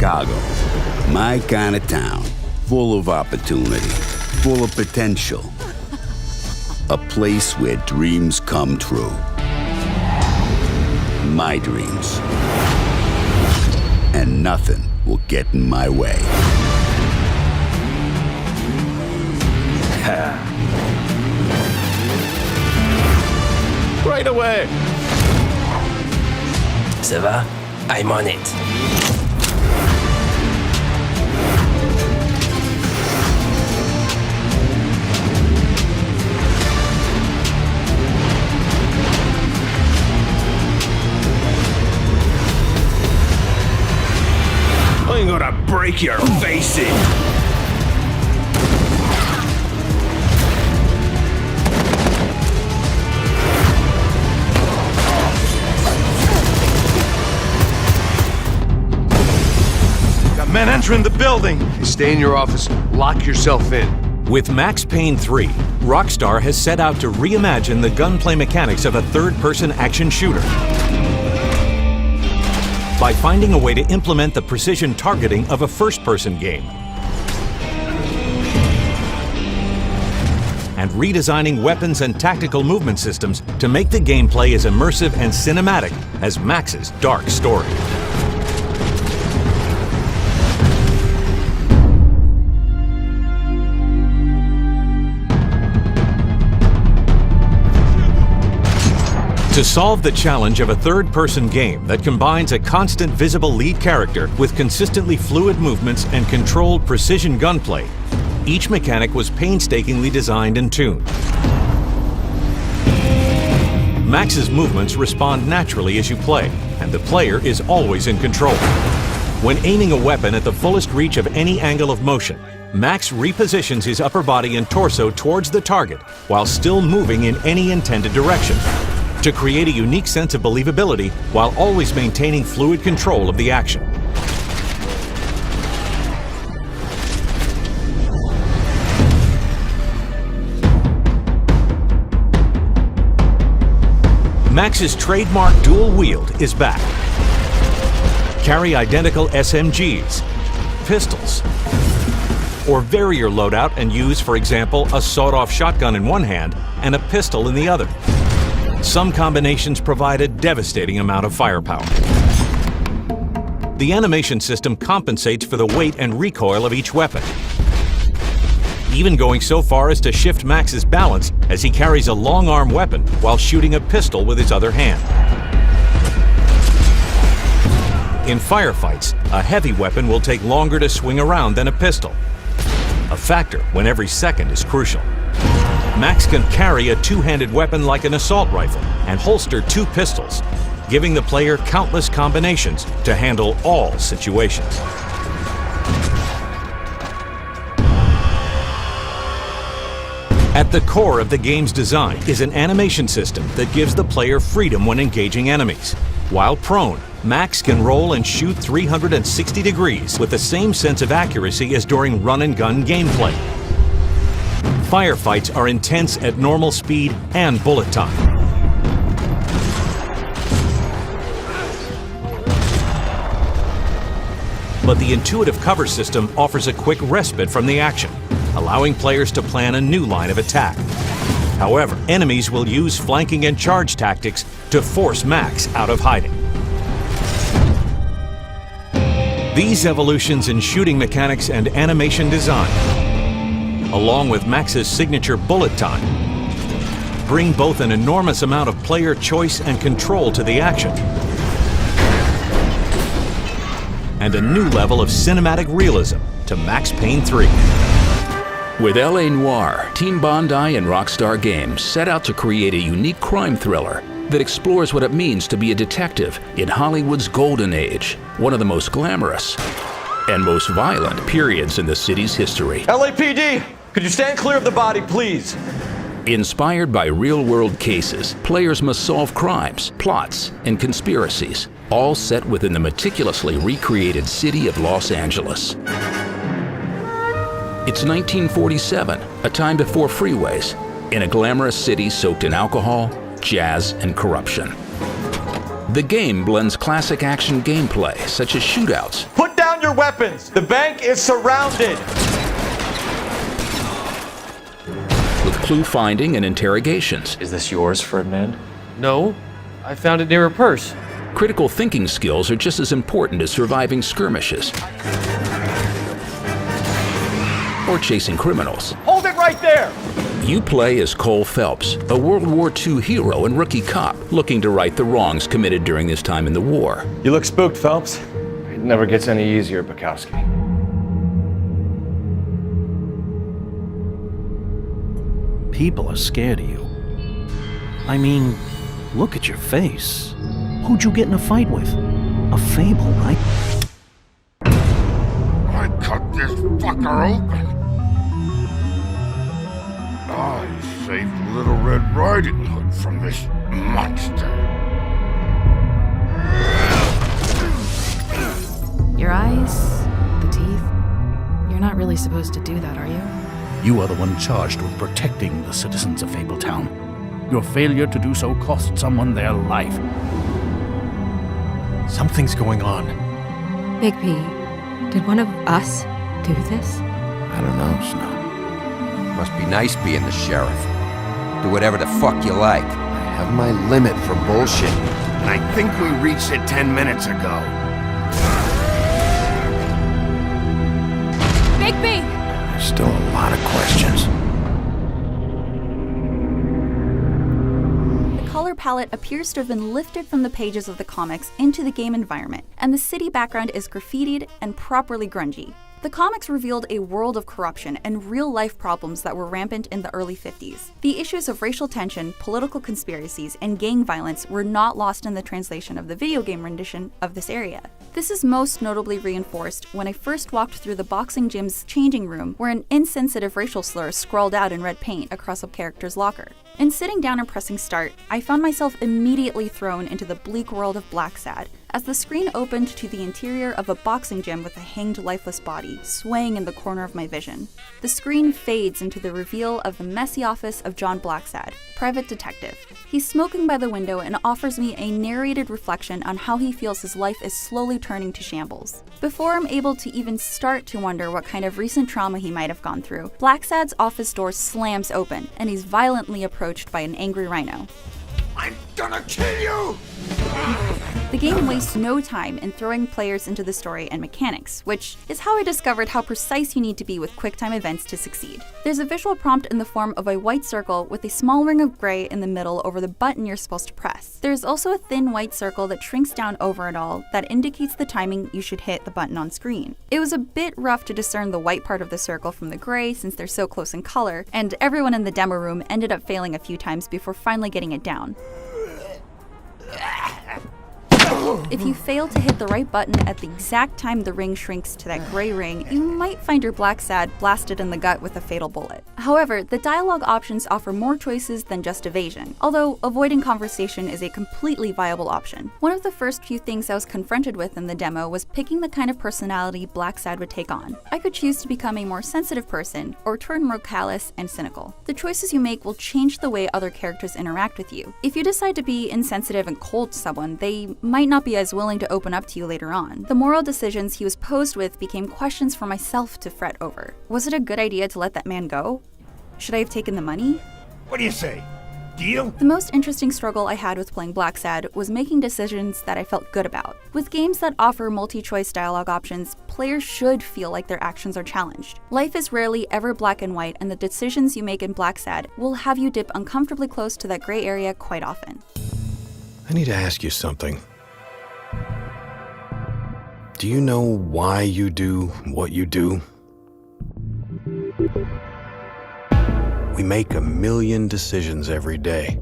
Chicago. My kind of town. Full of opportunity. Full of potential. A place where dreams come true. My dreams. And nothing will get in my way. Right away. Ça va? I'm on it. I'm gonna break your face in. Got men entering the building. Stay in your office, lock yourself in. With Max Payne 3, Rockstar has set out to reimagine the gunplay mechanics of a third-person action shooter by finding a way to implement the precision targeting of a first-person game and redesigning weapons and tactical movement systems to make the gameplay as immersive and cinematic as Max's dark story. To solve the challenge of a third-person game that combines a constant visible lead character with consistently fluid movements and controlled precision gunplay, each mechanic was painstakingly designed and tuned. Max's movements respond naturally as you play, and the player is always in control. When aiming a weapon at the fullest reach of any angle of motion, Max repositions his upper body and torso towards the target while still moving in any intended direction, to create a unique sense of believability while always maintaining fluid control of the action. Max's trademark dual wield is back. Carry identical SMGs, pistols, or vary your loadout and use, for example, a sawed-off shotgun in one hand and a pistol in the other. Some combinations provide a devastating amount of firepower. The animation system compensates for the weight and recoil of each weapon, even going so far as to shift Max's balance as he carries a long-arm weapon while shooting a pistol with his other hand. In firefights, a heavy weapon will take longer to swing around than a pistol, a factor when every second is crucial. Max can carry a two-handed weapon like an assault rifle and holster two pistols, giving the player countless combinations to handle all situations. At the core of the game's design is an animation system that gives the player freedom when engaging enemies. While prone, Max can roll and shoot 360 degrees with the same sense of accuracy as during run-and-gun gameplay. Firefights are intense at normal speed and bullet time. But the intuitive cover system offers a quick respite from the action, allowing players to plan a new line of attack. However, enemies will use flanking and charge tactics to force Max out of hiding. These evolutions in shooting mechanics and animation design, along with Max's signature bullet time, bring both an enormous amount of player choice and control to the action, and a new level of cinematic realism to Max Payne 3. With L.A. Noir, Team Bondi and Rockstar Games set out to create a unique crime thriller that explores what it means to be a detective in Hollywood's golden age, one of the most glamorous and most violent periods in the city's history. LAPD, could you stand clear of the body, please? Inspired by real-world cases, players must solve crimes, plots, and conspiracies, all set within the meticulously recreated city of Los Angeles. It's 1947, a time before freeways, in a glamorous city soaked in alcohol, jazz, and corruption. The game blends classic action gameplay, such as shootouts. Put down your your weapons! The bank is surrounded! With clue finding and interrogations. Is this yours, Ferdinand? No, I found it near her purse. Critical thinking skills are just as important as surviving skirmishes or chasing criminals. Hold it right there! You play as Cole Phelps, a World War II hero and rookie cop looking to right the wrongs committed during his time in the war. You look spooked, Phelps. It never gets any easier, Bukowski. People are scared of you. I mean, look at your face. Who'd you get in a fight with? A fable, right? I cut this fucker open. I saved Little Red Riding Hood from this monster. Your eyes, the teeth. You're not really supposed to do that, are you? You are the one charged with protecting the citizens of Fabletown. Your failure to do so cost someone their life. Something's going on. Big P, did one of us do this? I don't know, Snow. Must be nice being the sheriff. Do whatever the fuck you like. I have my limit for bullshit. And I think we reached it 10 minutes ago. Big P! There's still a lot of questions. The color palette appears to have been lifted from the pages of the comics into the game environment, and the city background is graffitied and properly grungy. The comics revealed a world of corruption and real-life problems that were rampant in the early 50s. The issues of racial tension, political conspiracies, and gang violence were not lost in the translation of the video game rendition of this area. This is most notably reinforced when I first walked through the boxing gym's changing room, where an insensitive racial slur scrawled out in red paint across a character's locker. In sitting down and pressing start, I found myself immediately thrown into the bleak world of Blacksad, as the screen opened to the interior of a boxing gym with a hanged lifeless body, swaying in the corner of my vision. The screen fades into the reveal of the messy office of John Blacksad, private detective. He's smoking by the window and offers me a narrated reflection on how he feels his life is slowly turning to shambles. Before I'm able to even start to wonder what kind of recent trauma he might have gone through, Blacksad's office door slams open, and he's violently approached by an angry rhino. I'm gonna kill you! The game wastes no time in throwing players into the story and mechanics, which is how I discovered how precise you need to be with QuickTime events to succeed. There's a visual prompt in the form of a white circle with a small ring of gray in the middle over the button you're supposed to press. There's also a thin white circle that shrinks down over it all that indicates the timing you should hit the button on screen. It was a bit rough to discern the white part of the circle from the gray since they're so close in color, and everyone in the demo room ended up failing a few times before finally getting it down. If you fail to hit the right button at the exact time the ring shrinks to that gray ring, you might find your Blacksad blasted in the gut with a fatal bullet. However, the dialogue options offer more choices than just evasion, although avoiding conversation is a completely viable option. One of the first few things I was confronted with in the demo was picking the kind of personality Blacksad would take on. I could choose to become a more sensitive person, or turn more callous and cynical. The choices you make will change the way other characters interact with you. If you decide to be insensitive and cold to someone, they might not be as willing to open up to you later on. The moral decisions he was posed with became questions for myself to fret over. Was it a good idea to let that man go? Should I have taken the money? What do you say? Deal? The most interesting struggle I had with playing Blacksad was making decisions that I felt good about. With games that offer multi-choice dialogue options, players should feel like their actions are challenged. Life is rarely ever black and white, and the decisions you make in Blacksad will have you dip uncomfortably close to that gray area quite often. I need to ask you something. Do you know why you do what you do? We make a million decisions every day.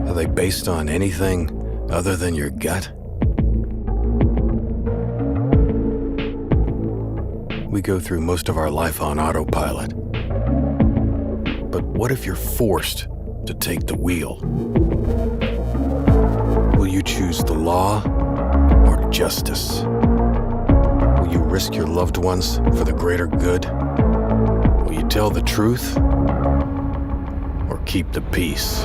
Are they based on anything other than your gut? We go through most of our life on autopilot. But what if you're forced to take the wheel? Will you choose the law or justice? Will you risk your loved ones for the greater good? Will you tell the truth or keep the peace?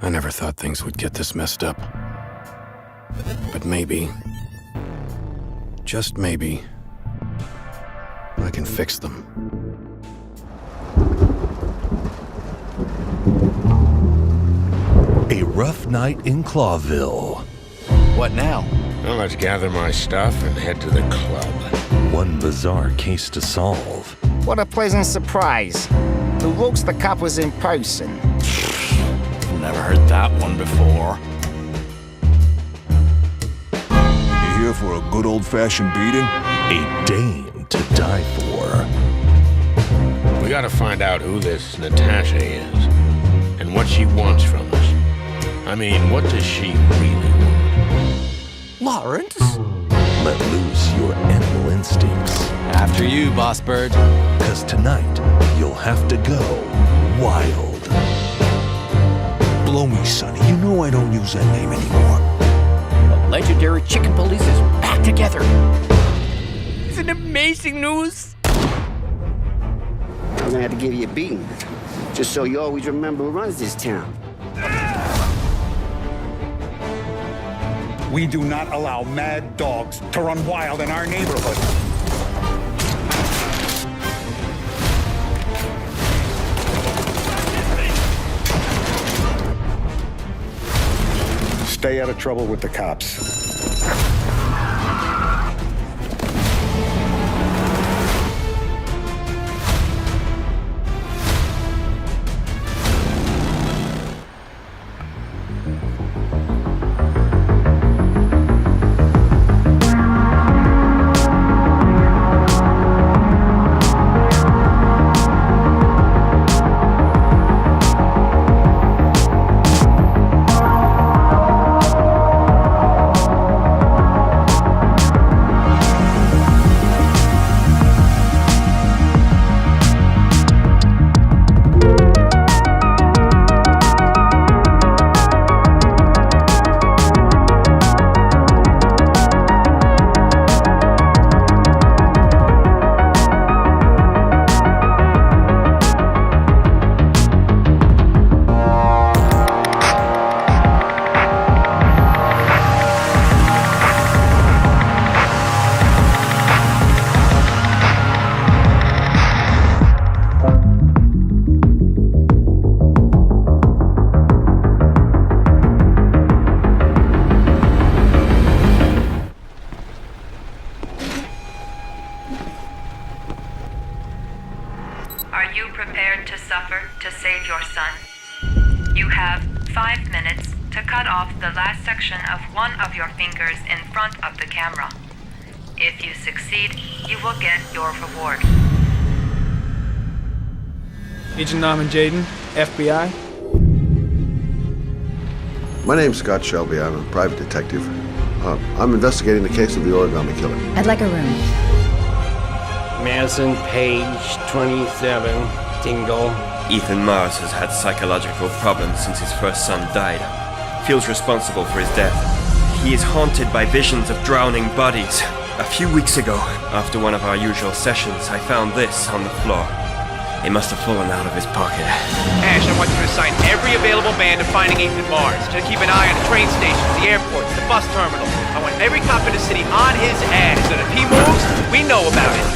I never thought things would get this messed up. But maybe, just maybe, I can fix them. A rough night in Clawville. What now? Well, let's gather my stuff and head to the club. One bizarre case to solve. What a pleasant surprise. The looks the cop was in person. Never heard that one before. You here for a good old-fashioned beating? A dame to die for. We gotta find out who this Natasha is, and what she wants from us. I mean, what does she really want? Lawrence? Let loose your animal instincts. After you, Boss Bird. 'Cause tonight, you'll have to go wild. Blow me, Sonny. You know I don't use that name anymore. The legendary Chicken Police is back together. Isn't it amazing news? I'm gonna have to give you a beating, just so you always remember who runs this town. We do not allow mad dogs to run wild in our neighborhood. Stay out of trouble with the cops. Are you prepared to suffer to save your son? You have 5 minutes to cut off the last section of one of your fingers in front of the camera. If you succeed, you will get your reward. Agent Norman Jaden, FBI. My name's Scott Shelby. I'm a private detective. I'm investigating the case of the origami killer. I'd like a room. Madison Page, 27, Dingle. Ethan Mars has had psychological problems since his first son died. Feels responsible for his death. He is haunted by visions of drowning bodies. A few weeks ago, after one of our usual sessions, I found this on the floor. It must have fallen out of his pocket. Ash, I want you to assign every available man to finding Ethan Mars. To keep an eye on the train stations, the airports, the bus terminal. I want every cop in the city on his ass, so that if he moves, we know about it.